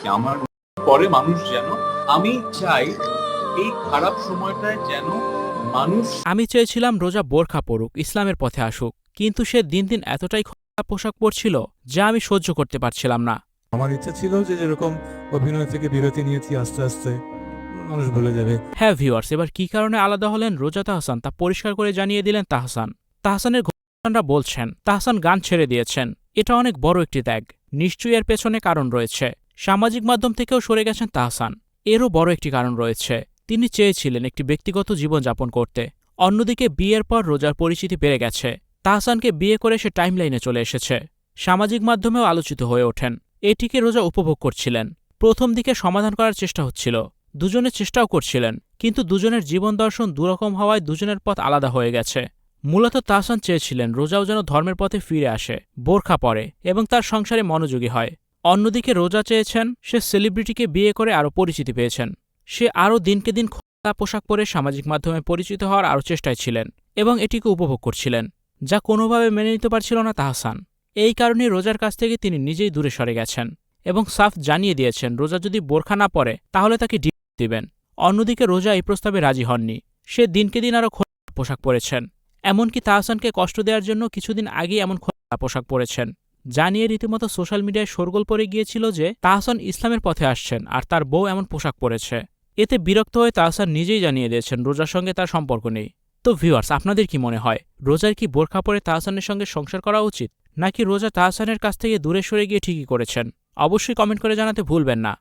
কি আমার পরে মানুষ যেন, আমি চাই এই খারাপ সময়টায় যেন মানুষ। আমি চেয়েছিলাম রোজা বোরখা পরুক, ইসলামের পথে আসুক, কিন্তু সে দিন দিন এতটাই খোলা পোশাক পরছিল যা আমি সহ্য করতে পারছিলাম না। আমার ইচ্ছা ছিল যে যেরকম অভিনয় থেকে বিরতি নিয়েছি আস্তে আস্তে মানুষ ভুলে যাবে। হ্যাঁ ভিউয়ার্স, এবার কি কারণে আলাদা হলেন রোজা তাহসান তা পরিষ্কার করে জানিয়ে দিলেন তাহসান। তাহসানের ঘনিষ্ঠজনরা বলছেন তাহসান গান ছেড়ে দিয়েছেন। এটা অনেক বড় একটি ত্যাগ, নিশ্চয়ই এর পেছনে কারণ রয়েছে। সামাজিক মাধ্যম থেকেও সরে গেছেন তাহসান, এরও বড় একটি কারণ রয়েছে। তিনি চেয়েছিলেন একটি ব্যক্তিগত জীবনযাপন করতে। অন্যদিকে বিয়ের পর রোজার পরিচিতি বেড়ে গেছে। তাহসানকে বিয়ে করে সে টাইমলাইনে চলে এসেছে, সামাজিক মাধ্যমেও আলোচিত হয়ে ওঠেন। এটিকে রোজা উপভোগ করছিলেন। প্রথম দিকে সমাধান করার চেষ্টা হচ্ছিল, দুজনে চেষ্টাও করছিলেন, কিন্তু দুজনের জীবন দর্শন দুরকম হওয়ায় দুজনের পথ আলাদা হয়ে গেছে। মূলত তাহসান চেয়েছিলেন রোজাও যেন ধর্মের পথে ফিরে আসে, বোরখা পরে এবং তার সংসারে মনোযোগী হয়। অন্যদিকে রোজা চেয়েছেন সে সেলিব্রিটিকে বিয়ে করে আরও পরিচিতি পেয়েছেন। সে আরও দিনকে দিন খোলা পোশাক পরে সামাজিক মাধ্যমে পরিচিত হওয়ার আরও চেষ্টায় ছিলেন এবং এটিকে উপভোগ করছিলেন, যা কোনোভাবে মেনে নিতে পারছিল না তাহসান। এই কারণেই রোজার কাছ থেকে তিনি নিজেই দূরে সরে গেছেন এবং সাফ জানিয়ে দিয়েছেন রোজা যদি বোরখা না পরে তাহলে তাকে ডিভোর্স দিবেন। অন্যদিকে রোজা এই প্রস্তাবে রাজি হননি। সে দিনকে দিন আরও খোলা পোশাক পরেছেন, এমনকি তাহসানকে কষ্ট দেওয়ার জন্য কিছুদিন আগেই এমন খোলা পোশাক পরেছেন, যা নিয়ে রীতিমতো সোশ্যাল মিডিয়ায় শোরগোল পড়ে গিয়েছিল যে তাহসান ইসলামের পথে আসছেন আর তার বউ এমন পোশাক পরেছে। এতে বিরক্ত হয়ে তাহসান নিজেই জানিয়ে দিয়েছেন রোজার সঙ্গে তার সম্পর্ক নেই। তো ভিউয়ার্স, আপনাদের কি মনে হয়, রোজার কি বোরখা পরে তাহসানের সঙ্গে সংসার করা উচিত, নাকি রোজা তাহসানের কাছ থেকে দূরে সরে গিয়ে ঠিকই করেছেন? অবশ্যই কমেন্ট করে জানাতে ভুলবেন না।